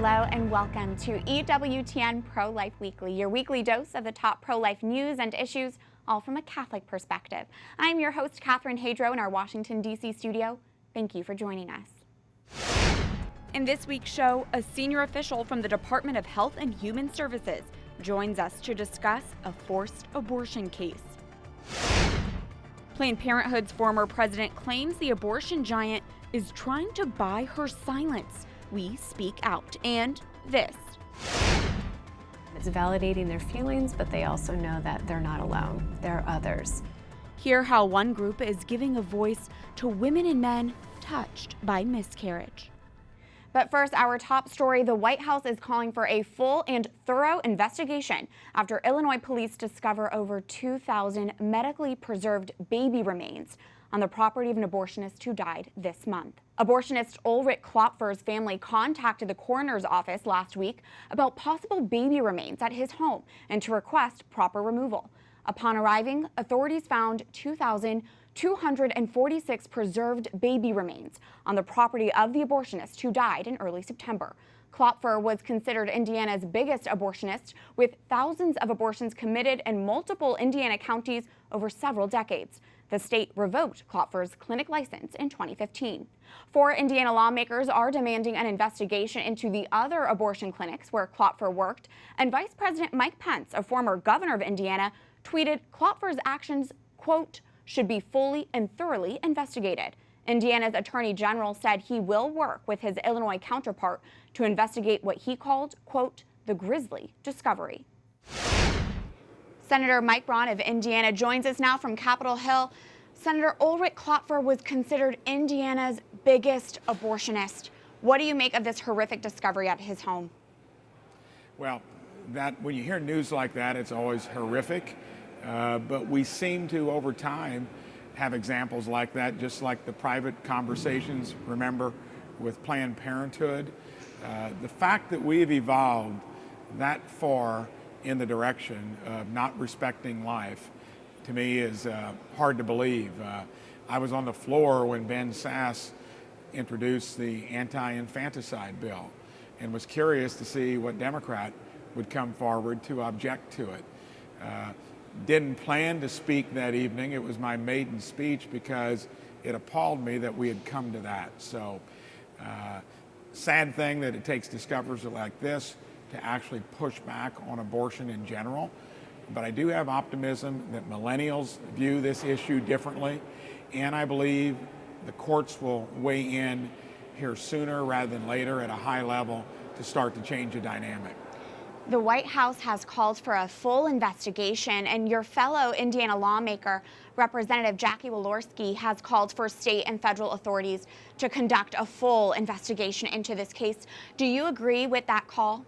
Hello and welcome to EWTN Pro-Life Weekly, your weekly dose of the top pro-life news and issues, all from a Catholic perspective. I'm your host, Catherine Hadro, in our Washington, D.C. studio. Thank you for joining us. In this week's show, a senior official from the Department of Health and Human Services joins us to discuss a forced abortion case. Planned Parenthood's former president claims the abortion giant is trying to buy her silence. We speak out. And this. It's validating their feelings, but they also know that they're not alone. There are others. Hear how one group is giving a voice to women and men touched by miscarriage. But first, our top story, the White House is calling for a full and thorough investigation after Illinois police discover over 2,000 medically preserved baby remains on the property of an abortionist who died this month. Abortionist Ulrich Klopfer's family contacted the coroner's office last week about possible baby remains at his home and to request proper removal. Upon arriving, authorities found 2,246 preserved baby remains on the property of the abortionist who died in early September. Klopfer was considered Indiana's biggest abortionist, with thousands of abortions committed in multiple Indiana counties over several decades. The state revoked Klopfer's clinic license in 2015. 4 Indiana lawmakers are demanding an investigation into the other abortion clinics where Klopfer worked, and Vice President Mike Pence, a former governor of Indiana, tweeted Klopfer's actions, quote, should be fully and thoroughly investigated. Indiana's Attorney General said he will work with his Illinois counterpart to investigate what he called, quote, the grisly discovery. Senator Mike Braun of Indiana joins us now from Capitol Hill. Senator Ulrich Klopfer was considered Indiana's biggest abortionist. What do you make of this horrific discovery at his home? Well, when you hear news like that, it's always horrific. But we seem to, over time, have examples like that, just like the private conversations, remember, with Planned Parenthood. The fact that we've evolved that far in the direction of not respecting life, to me, is hard to believe. I was on the floor when Ben Sasse introduced the anti-infanticide bill and was curious to see what Democrat would come forward to object to it. Didn't plan to speak that evening. It was my maiden speech because it appalled me that we had come to that. So, sad thing that it takes discoveries like this to actually push back on abortion in general. But I do have optimism that millennials view this issue differently, and I believe the courts will weigh in here sooner rather than later at a high level to start to change the dynamic. The White House has called for a full investigation, and your fellow Indiana lawmaker, Representative Jackie Walorski, has called for state and federal authorities to conduct a full investigation into this case. Do you agree with that call?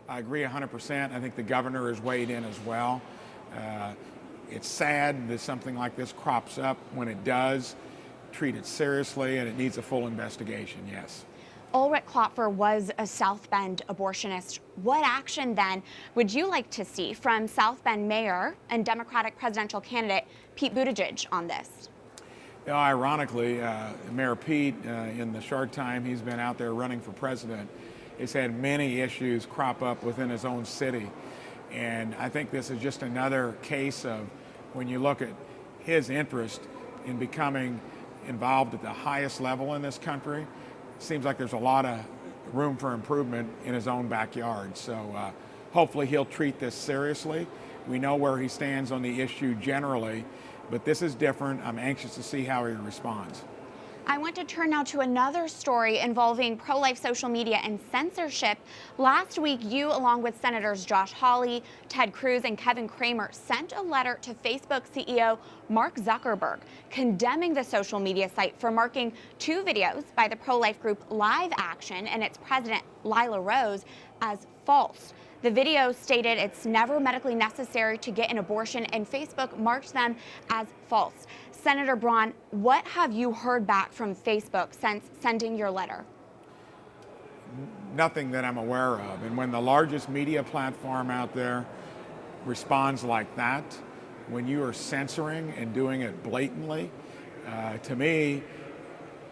I agree 100%. I think the governor has weighed in as well. It's sad that something like this crops up. When it does, treat it seriously, and it needs a full investigation, yes. Ulrich Klopfer was a South Bend abortionist. What action, then, would you like to see from South Bend Mayor and Democratic presidential candidate Pete Buttigieg on this? You know, ironically, Mayor Pete, in the short time he's been out there running for president, has had many issues crop up within his own city. And I think this is just another case of when you look at his interest in becoming involved at the highest level in this country, it seems like there's a lot of room for improvement in his own backyard. So hopefully he'll treat this seriously. We know where he stands on the issue generally, but this is different. I'm anxious to see how he responds. I want to turn now to another story involving pro-life social media and censorship. Last week, you, along with Senators Josh Hawley, Ted Cruz, and Kevin Cramer, sent a letter to Facebook CEO Mark Zuckerberg condemning the social media site for marking 2 videos by the pro-life group Live Action and its president, Lila Rose, as false. The video stated it's never medically necessary to get an abortion, and Facebook marked them as false. Senator Braun, what have you heard back from Facebook since sending your letter? Nothing that I'm aware of. And when the largest media platform out there responds like that, when you are censoring and doing it blatantly, to me,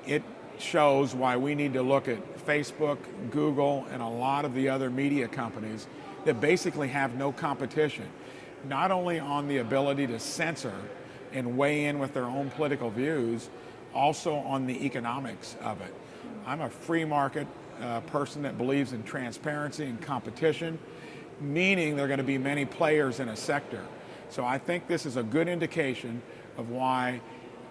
it shows why we need to look at Facebook, Google, and a lot of the other media companies that basically have no competition, not only on the ability to censor and weigh in with their own political views, also on the economics of it. I'm a free market person that believes in transparency and competition, meaning there are going to be many players in a sector. So I think this is a good indication of why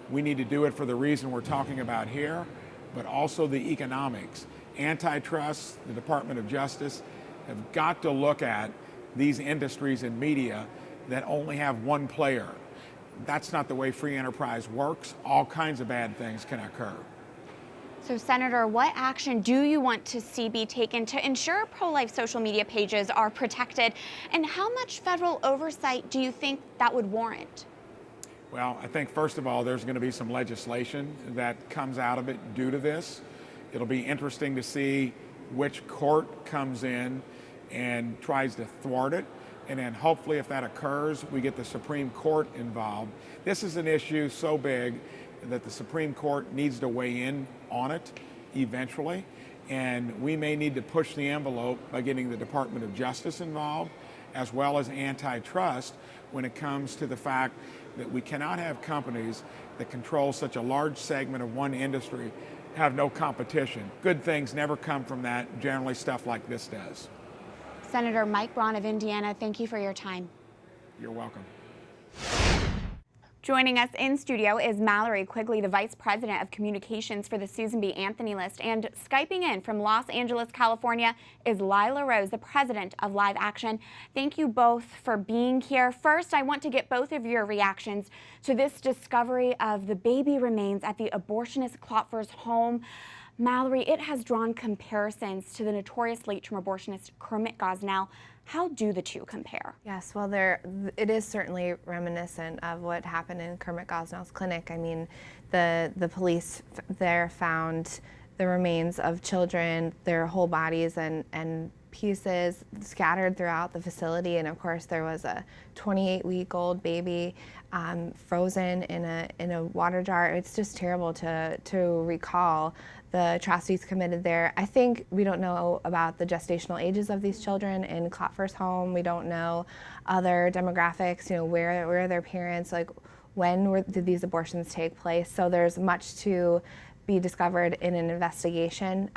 we need to do it for the reason we're talking about here, but also the economics. Antitrust, the Department of Justice have got to look at these industries and media that only have one player. That's not the way free enterprise works. All kinds of bad things can occur. So, Senator, what action do you want to see be taken to ensure pro-life social media pages are protected? And how much federal oversight do you think that would warrant? Well, I think, first of all, there's going to be some legislation that comes out of it due to this. It'll be interesting to see which court comes in and tries to thwart it. And then hopefully, if that occurs, we get the Supreme Court involved. This is an issue so big that the Supreme Court needs to weigh in on it eventually. And we may need to push the envelope by getting the Department of Justice involved, as well as antitrust, when it comes to the fact that we cannot have companies that control such a large segment of one industry have no competition. Good things never come from that. Generally, stuff like this does. Senator Mike Braun of Indiana, thank you for your time. You're welcome. Joining us in studio is Mallory Quigley, the Vice President of Communications for the Susan B. Anthony List. And Skyping in from Los Angeles, California is Lila Rose, the President of Live Action. Thank you both for being here. First, I want to get both of your reactions to this discovery of the baby remains at the abortionist Klopfer's home. Mallory, it has drawn comparisons to the notorious late-term abortionist Kermit Gosnell. How do the two compare? Yes, well, it is certainly reminiscent of what happened in Kermit Gosnell's clinic. I mean, the police there found the remains of children, their whole bodies and pieces scattered throughout the facility, and of course there was a 28-week-old baby frozen in a water jar. It's just terrible to recall the atrocities committed there. I think we don't know about the gestational ages of these children in Klopfer's home. We don't know other demographics, you know, where are their parents, like did these abortions take place? So there's much to be discovered in an investigation,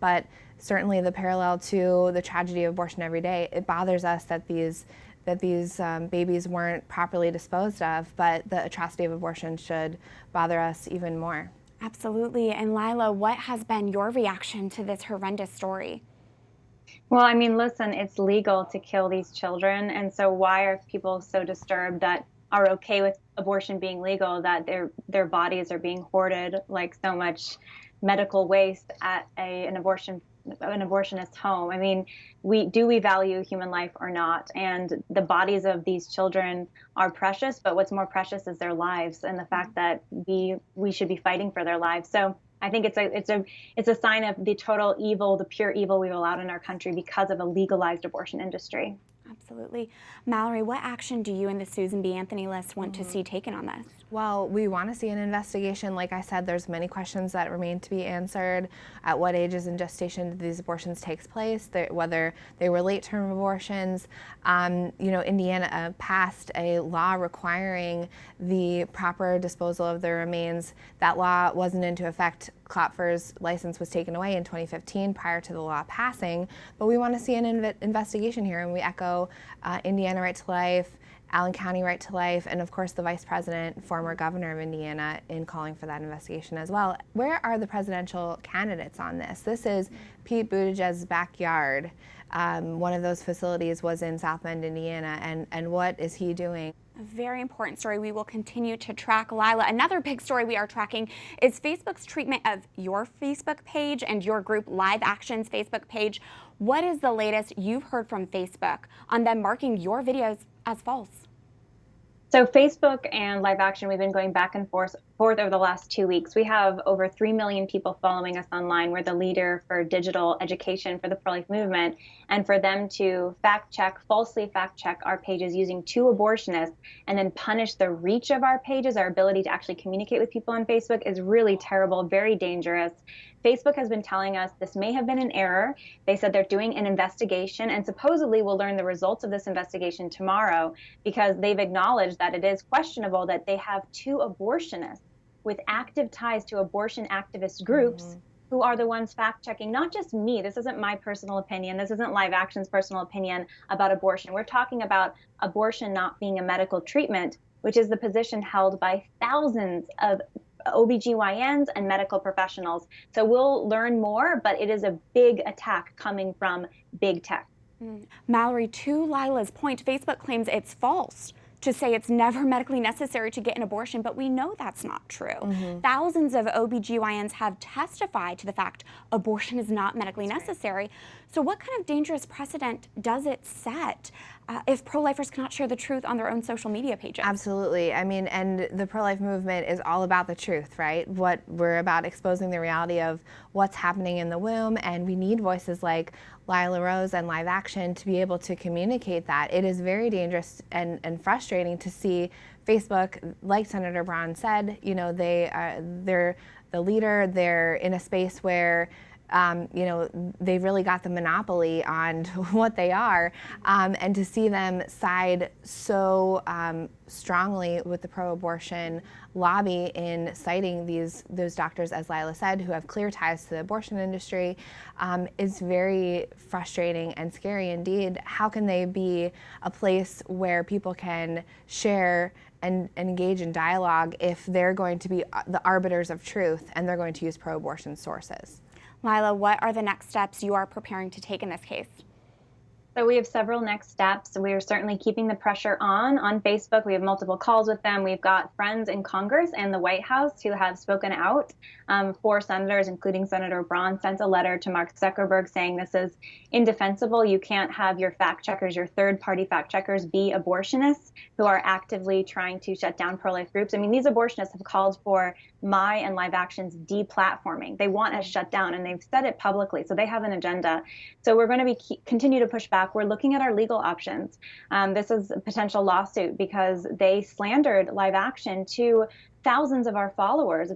but certainly the parallel to the tragedy of abortion every day, it bothers us that these babies weren't properly disposed of, but the atrocity of abortion should bother us even more. Absolutely. And Lila, what has been your reaction to this horrendous story? Well, I mean, listen, it's legal to kill these children. And so why are people so disturbed that are okay with abortion being legal, that their bodies are being hoarded like so much medical waste at an abortionist home? I mean, we value human life or not? And the bodies of these children are precious, but what's more precious is their lives and the fact that we should be fighting for their lives. So I think it's a sign of the total evil, the pure evil we've allowed in our country because of a legalized abortion industry. Absolutely. Mallory, what action do you and the Susan B. Anthony List want to see taken on this? Well, we want to see an investigation. Like I said, there's many questions that remain to be answered. At what ages in gestation did these abortions take place? Whether they were late-term abortions. You know, Indiana passed a law requiring the proper disposal of the remains. That law wasn't into effect. Klopfer's license was taken away in 2015 prior to the law passing. But we want to see an investigation here, and we echo Indiana Right to Life, Allen County Right to Life, and of course the Vice President, former Governor of Indiana, in calling for that investigation as well. Where are the presidential candidates on this? This is Pete Buttigieg's backyard. One of those facilities was in South Bend, Indiana, and what is he doing? A very important story we will continue to track. Lila, another big story we are tracking is Facebook's treatment of your Facebook page and your group Live Action's Facebook page. What is the latest you've heard from Facebook on them marking your videos as false? So Facebook and Live Action, we've been going back and forth forth over the last 2 weeks. We have over 3 million people following us online. We're the leader for digital education for the pro-life movement. And for them to falsely fact check our pages using 2 abortionists and then punish the reach of our pages, our ability to actually communicate with people on Facebook, is really terrible, very dangerous. Facebook has been telling us this may have been an error. They said they're doing an investigation, and supposedly we'll learn the results of this investigation tomorrow, because they've acknowledged that it is questionable that they have 2 abortionists with active ties to abortion activist groups who are the ones fact-checking, not just me. This isn't my personal opinion. This isn't Live Action's personal opinion about abortion. We're talking about abortion not being a medical treatment, which is the position held by thousands of OBGYNs and medical professionals. So we'll learn more, but it is a big attack coming from big tech. Mallory, to Lila's point, Facebook claims it's false to say it's never medically necessary to get an abortion, but we know that's not true. Thousands of OBGYNs have testified to the fact abortion is not medically necessary. So what kind of dangerous precedent does it set if pro-lifers cannot share the truth on their own social media pages? Absolutely. I mean, and the pro-life movement is all about the truth, right? What we're about, exposing the reality of what's happening in the womb, and we need voices like Lila Rose and Live Action to be able to communicate that. It is very dangerous and frustrating to see Facebook, like Senator Braun said, you know, they're the leader. They're in a space where you know, they've really got the monopoly on what they are, and to see them side so strongly with the pro-abortion lobby in citing those doctors, as Lila said, who have clear ties to the abortion industry, is very frustrating and scary indeed. How can they be a place where people can share and engage in dialogue if they're going to be the arbiters of truth and they're going to use pro-abortion sources? Lila, what are the next steps you are preparing to take in this case? So we have several next steps. We are certainly keeping the pressure on Facebook. We have multiple calls with them. We've got friends in Congress and the White House who have spoken out. 4 senators, including Senator Braun, sent a letter to Mark Zuckerberg saying this is indefensible. You can't have your fact checkers, your third-party fact checkers, be abortionists who are actively trying to shut down pro-life groups. I mean, these abortionists have called for my and Live Action's deplatforming. They want us shut down, and they've said it publicly, so they have an agenda. So we're going to continue to push back. We're looking at our legal options. This is a potential lawsuit because they slandered Live Action to thousands of our followers.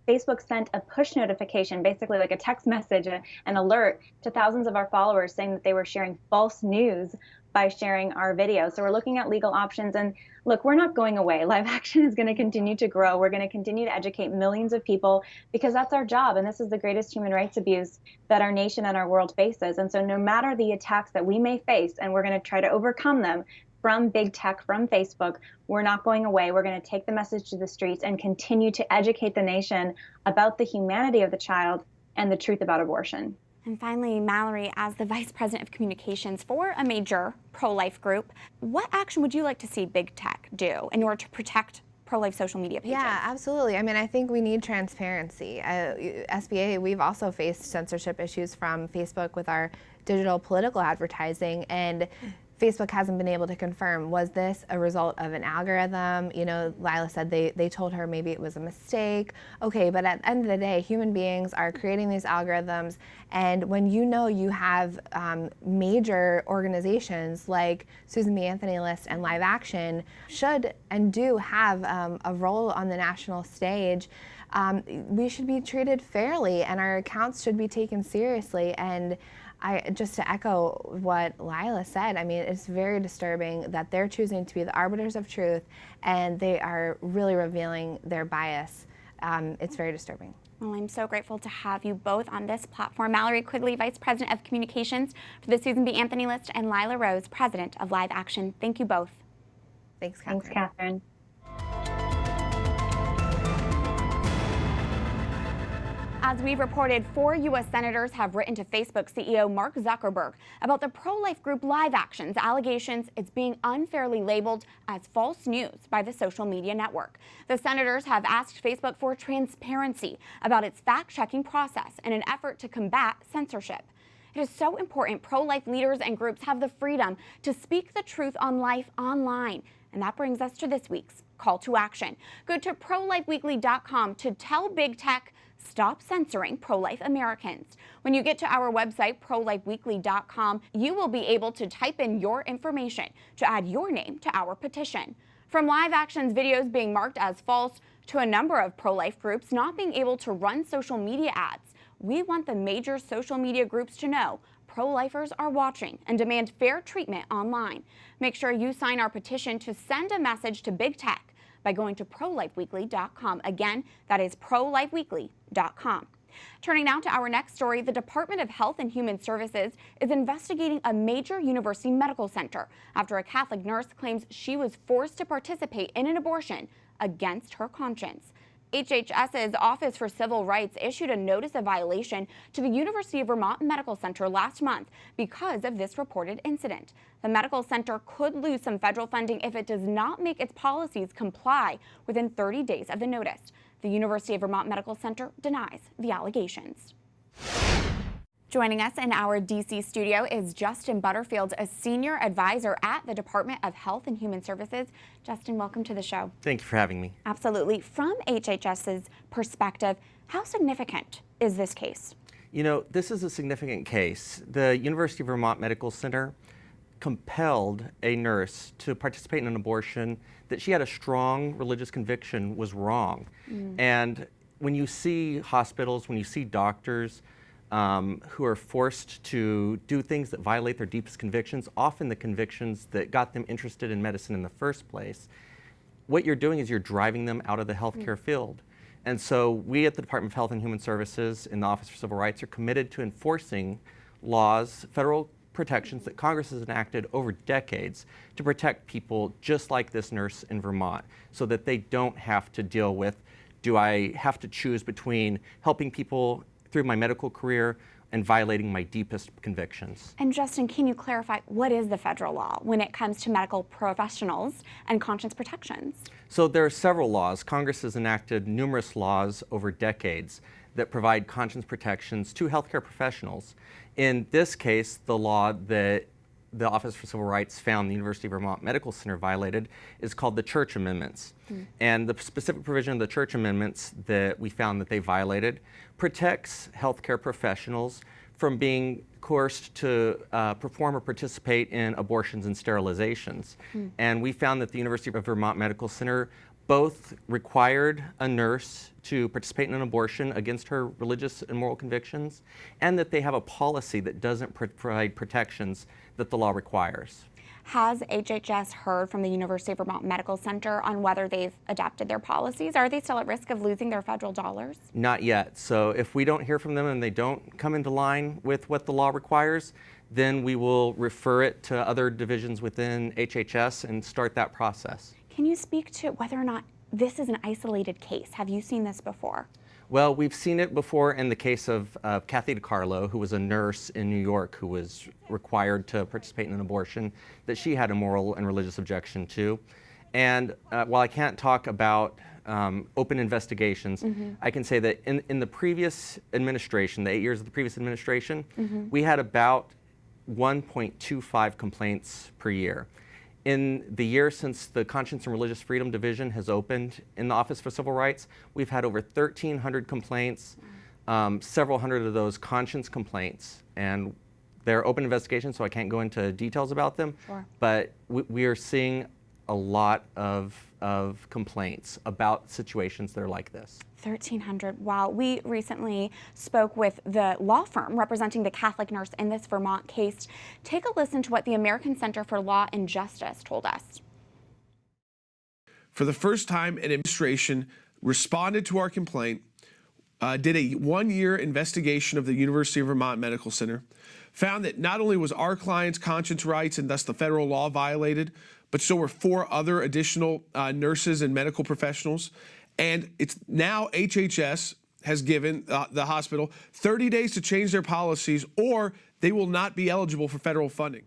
Facebook sent a push notification, basically like a text message, an alert to thousands of our followers saying that they were sharing false news by sharing our video. So we're looking at legal options. And look, we're not going away. Live Action is going to continue to grow. We're going to continue to educate millions of people because that's our job. And this is the greatest human rights abuse that our nation and our world faces. And so no matter the attacks that we may face, and we're going to try to overcome them from big tech, from Facebook, we're not going away. We're going to take the message to the streets and continue to educate the nation about the humanity of the child and the truth about abortion. And finally, Mallory, as the Vice President of Communications for a major pro-life group, what action would you like to see big tech do in order to protect pro-life social media pages? Yeah, absolutely. I mean, I think we need transparency. SBA, we've also faced censorship issues from Facebook with our digital political advertising, and Facebook hasn't been able to confirm, was this a result of an algorithm? You know, Lila said they told her maybe it was a mistake. Okay, but at the end of the day, human beings are creating these algorithms, and when you know you have major organizations like Susan B. Anthony List and Live Action should and do have a role on the national stage, we should be treated fairly, and our accounts should be taken seriously. And just to echo what Lila said, I mean, it's very disturbing that they're choosing to be the arbiters of truth, and they are really revealing their bias. It's very disturbing. Well, I'm so grateful to have you both on this platform. Mallory Quigley, Vice President of Communications for the Susan B. Anthony List, and Lila Rose, President of Live Action. Thank you both. Thanks, Catherine. Thanks, Catherine. As we've reported, 4 U.S. senators have written to Facebook CEO Mark Zuckerberg about the pro-life group Live Action's allegations it's being unfairly labeled as false news by the social media network. The senators have asked Facebook for transparency about its fact-checking process in an effort to combat censorship. It is so important pro-life leaders and groups have the freedom to speak the truth on life online. And that brings us to this week's call to action. Go to ProLifeWeekly.com to tell big tech, stop censoring pro-life Americans. When you get to our website, ProLifeWeekly.com, you will be able to type in your information to add your name to our petition. From live actions videos being marked as false to a number of pro-life groups not being able to run social media ads, we want the major social media groups to know pro-lifers are watching and demand fair treatment online. Make sure you sign our petition to send a message to big tech by going to ProLifeWeekly.com. Again, that is ProLifeWeekly.com. Turning now to our next story, the Department of Health and Human Services is investigating a major university medical center after a Catholic nurse claims she was forced to participate in an abortion against her conscience. HHS's Office for Civil Rights issued a notice of violation to the University of Vermont Medical Center last month because of this reported incident. The medical center could lose some federal funding if it does not make its policies comply within 30 days of the notice. The University of Vermont Medical Center denies the allegations. Joining us in our D.C. studio is Justin Butterfield, a senior advisor at the Department of Health and Human Services. Justin, welcome to the show. Thank you for having me. Absolutely. From HHS's perspective, how significant is this case? You know, this is a significant case. The University of Vermont Medical Center compelled a nurse to participate in an abortion that she had a strong religious conviction was wrong. And when you see hospitals, when you see doctors who are forced to do things that violate their deepest convictions, often the convictions that got them interested in medicine in the first place, what you're doing is you're driving them out of the healthcare field. And so we at the Department of Health and Human Services in the Office for Civil Rights are committed to enforcing laws, federal protections that Congress has enacted over decades to protect people just like this nurse in Vermont so that they don't have to deal with, do I have to choose between helping people through my medical career and violating my deepest convictions? And Justin, can you clarify what is the federal law when it comes to medical professionals and conscience protections? So there are several laws. Congress has enacted numerous laws over decades that provide conscience protections to healthcare professionals. In this case, the law that the Office for Civil Rights found the University of Vermont Medical Center violated is called the Church Amendments. And the specific provision of the Church Amendments that we found that they violated protects healthcare professionals from being coerced to perform or participate in abortions and sterilizations. And we found that the University of Vermont Medical Center both required a nurse to participate in an abortion against her religious and moral convictions, and that they have a policy that doesn't provide protections that the law requires. Has HHS heard from the University of Vermont Medical Center on whether they've adapted their policies? Are they still at risk of losing their federal dollars? Not yet. So if we don't hear from them and they don't come into line with what the law requires, then we will refer it to other divisions within HHS and start that process. Can you speak to whether or not this is an isolated case? Have you seen this before? Well, we've seen it before in the case of Kathy DiCarlo, who was a nurse in New York who was required to participate in an abortion that she had a moral and religious objection to. And while I can't talk about open investigations, I can say that in the previous administration, the 8 years of the previous administration, we had about 1.25 complaints per year. In the year since the Conscience and Religious Freedom Division has opened in the Office for Civil Rights, we've had over 1,300 complaints, several hundred of those conscience complaints. And they're open investigations, so I can't go into details about them. Sure. But we are seeing a lot of complaints about situations that are like this. 1,300. Wow. We recently spoke with the law firm representing the Catholic nurse in this Vermont case. Take a listen to what the American Center for Law and Justice told us. For the first time, an administration responded to our complaint, did a one-year investigation of the University of Vermont Medical Center, found that not only was our client's conscience rights and thus the federal law violated, but so were 4 other additional nurses and medical professionals. And it's now HHS has given the hospital 30 days to change their policies, or they will not be eligible for federal funding.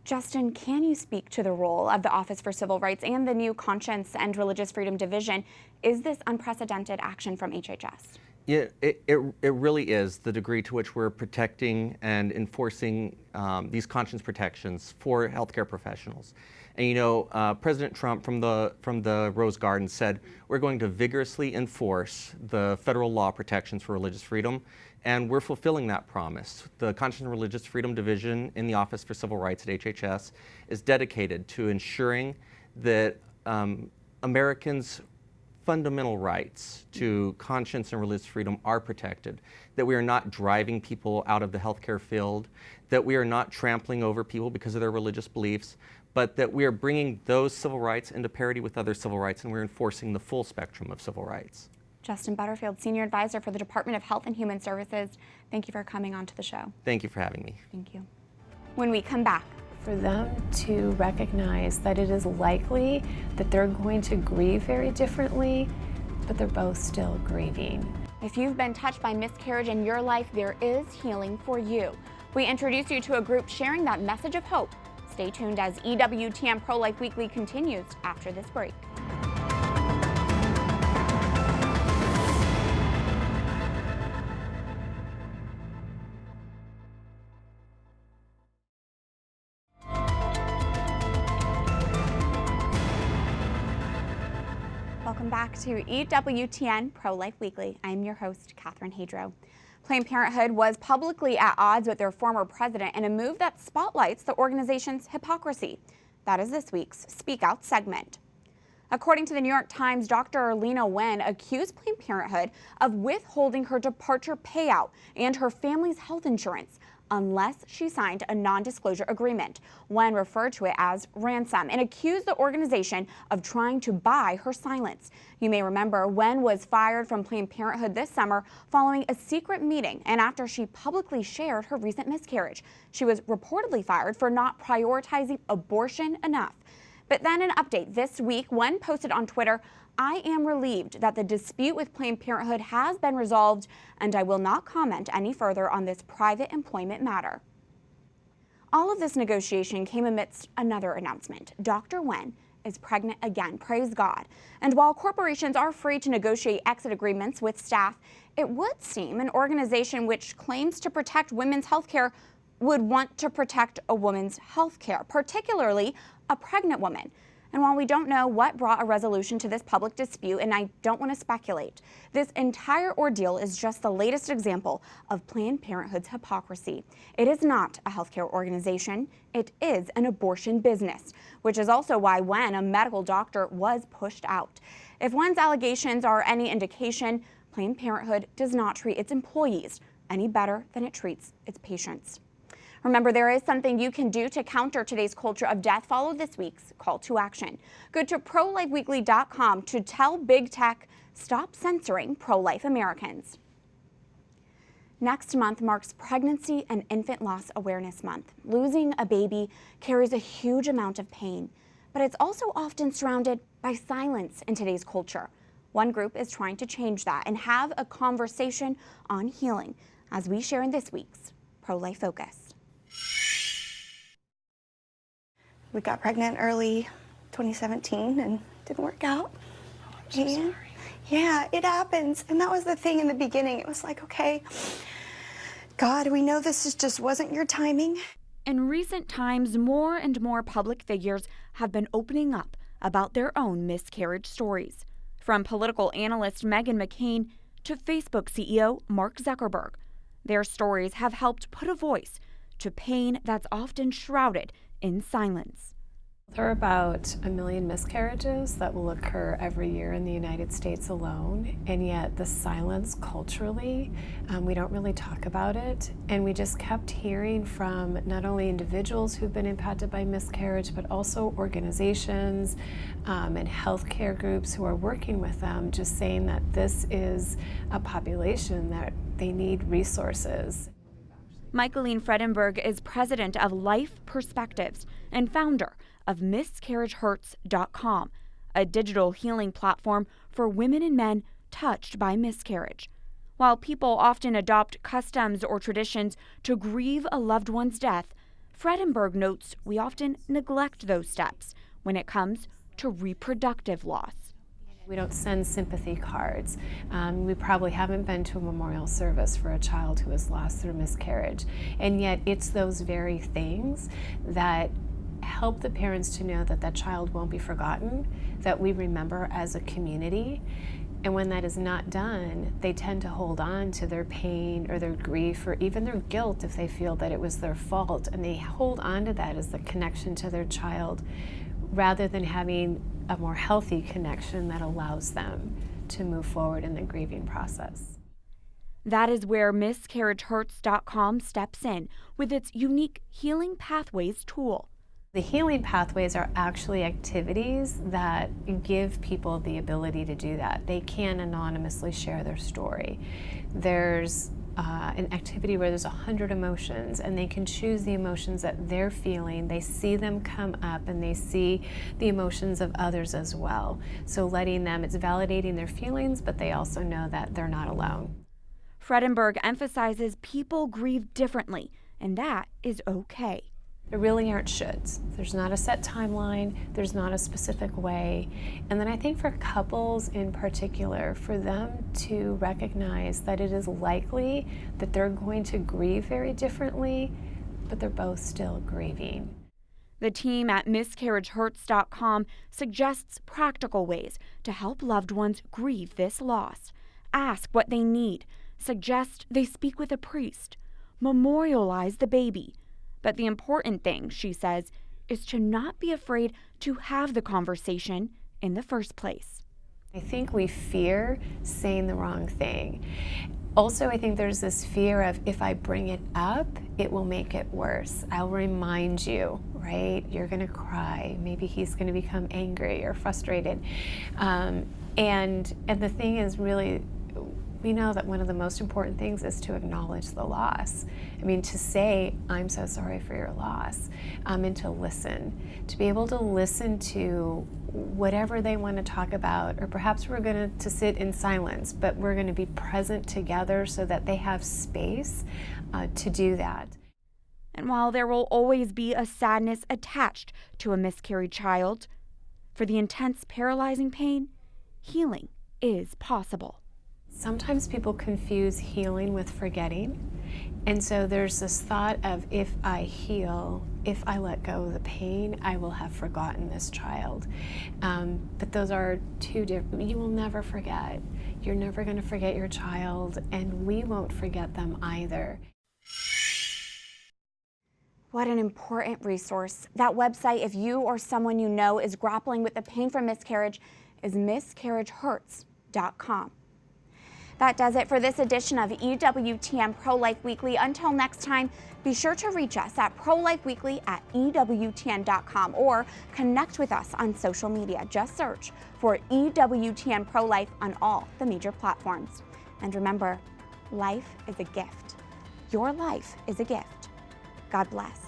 Justin, can you speak to the role of the Office for Civil Rights and the new Conscience and Religious Freedom Division? Is this unprecedented action from HHS? Yeah, it really is the degree to which we're protecting and enforcing these conscience protections for healthcare professionals. And you know, President Trump from the Rose Garden said, we're going to vigorously enforce the federal law protections for religious freedom, and we're fulfilling that promise. The Conscience and Religious Freedom Division in the Office for Civil Rights at HHS is dedicated to ensuring that Americans' fundamental rights to conscience and religious freedom are protected, that we are not driving people out of the healthcare field, that we are not trampling over people because of their religious beliefs, but that we are bringing those civil rights into parity with other civil rights, and we're enforcing the full spectrum of civil rights. Justin Butterfield, Senior Advisor for the Department of Health and Human Services, thank you for coming on to the show. Thank you for having me. Thank you. When we come back, for them to recognize that it is likely that they're going to grieve very differently, but they're both still grieving. if you've been touched by miscarriage in your life, there is healing for you. We introduce you to a group sharing that message of hope. Stay tuned as EWTN Pro-Life Weekly continues after this break. Welcome back to EWTN Pro-Life Weekly. I'm your host, Catherine Hadro. Planned Parenthood was publicly at odds with their former president in a move that spotlights the organization's hypocrisy. That is this week's Speak Out segment. According to the New York Times, Dr. Lila Wen accused Planned Parenthood of withholding her departure payout and her family's health insurance unless she signed a non-disclosure agreement. Wen referred to it as ransom and accused the organization of trying to buy her silence. You may remember Wen was fired from Planned Parenthood this summer following a secret meeting and after she publicly shared her recent miscarriage. She was reportedly fired for not prioritizing abortion enough. But then an update this week, Wen posted on Twitter, "I am relieved that the dispute with Planned Parenthood has been resolved, and I will not comment any further on this private employment matter." All of this negotiation came amidst another announcement. Dr. Wen is pregnant again, praise God. And while corporations are free to negotiate exit agreements with staff, it would seem an organization which claims to protect women's health care would want to protect a woman's health care, particularly a pregnant woman. And while we don't know what brought a resolution to this public dispute, and I don't want to speculate, this entire ordeal is just the latest example of Planned Parenthood's hypocrisy. It is not a healthcare organization. It is an abortion business, which is also why Wen, a medical doctor, was pushed out. If Wen's allegations are any indication, Planned Parenthood does not treat its employees any better than it treats its patients. Remember, there is something you can do to counter today's culture of death. Follow this week's call to action. Go to ProLifeWeekly.com to tell big tech, stop censoring pro-life Americans. Next month marks Pregnancy and Infant Loss Awareness Month. Losing a baby carries a huge amount of pain, but it's also often surrounded by silence in today's culture. One group is trying to change that and have a conversation on healing, as we share in this week's Pro-Life Focus. We got pregnant early 2017 and didn't work out. Oh, I'm so sorry. Yeah, it happens. And that was the thing in the beginning. It was like, okay, God, we know this just wasn't your timing. In recent times, more and more public figures have been opening up about their own miscarriage stories. From political analyst Meghan McCain to Facebook CEO Mark Zuckerberg, their stories have helped put a voice to pain that's often shrouded in silence. There are about 1 million miscarriages that will occur every year in the United States alone, and yet the silence culturally, we don't really talk about it. And we just kept hearing from not only individuals who've been impacted by miscarriage, but also organizations and healthcare groups who are working with them, just saying that this is a population that they need resources. Michaeline Fredenberg is president of Life Perspectives and founder of miscarriagehurts.com, a digital healing platform for women and men touched by miscarriage. While people often adopt customs or traditions to grieve a loved one's death, Fredenberg notes we often neglect those steps when it comes to reproductive loss. We don't send sympathy cards. We probably haven't been to a memorial service for a child who was lost through miscarriage. And yet it's those very things that help the parents to know that that child won't be forgotten, that we remember as a community. And when that is not done, they tend to hold on to their pain or their grief or even their guilt if they feel that it was their fault. And they hold on to that as the connection to their child rather than having a more healthy connection that allows them to move forward in the grieving process. That is where miscarriagehurts.com steps in with its unique Healing Pathways tool. The healing pathways are actually activities that give people the ability to do that. They can anonymously share their story. There's an activity where there's 100 emotions and they can choose the emotions that they're feeling. They see them come up and they see the emotions of others as well. So letting them, it's validating their feelings, but they also know that they're not alone. Fredenberg emphasizes people grieve differently, and that is okay. There really aren't shoulds. There's not a set timeline, there's not a specific way. And then I think for couples in particular, for them to recognize that it is likely that they're going to grieve very differently, but they're both still grieving. The team at miscarriagehurts.com suggests practical ways to help loved ones grieve this loss. Ask what they need, suggest they speak with a priest, memorialize the baby. But the important thing, she says, is to not be afraid to have the conversation in the first place. I think we fear saying the wrong thing. Also, I think there's this fear of if I bring it up, it will make it worse. I'll remind you, right? You're going to cry. Maybe he's going to become angry or frustrated. And the thing is really, we know that one of the most important things is to acknowledge the loss. I mean, to say, I'm so sorry for your loss, and to listen. To be able to listen to whatever they want to talk about, or perhaps we're going to sit in silence, but we're going to be present together so that they have space to do that. And while there will always be a sadness attached to a miscarried child, for the intense, paralyzing pain, healing is possible. Sometimes people confuse healing with forgetting. And so there's this thought of if I heal, if I let go of the pain, I will have forgotten this child. But those are two different, you will never forget. You're never going to forget your child, and we won't forget them either. What an important resource. That website, if you or someone you know is grappling with the pain from miscarriage, is miscarriagehurts.com. That does it for this edition of EWTN Pro-Life Weekly. Until next time, be sure to reach us at prolifeweekly@EWTN.com or connect with us on social media. Just search for EWTN Pro-Life on all the major platforms. And remember, life is a gift. Your life is a gift. God bless.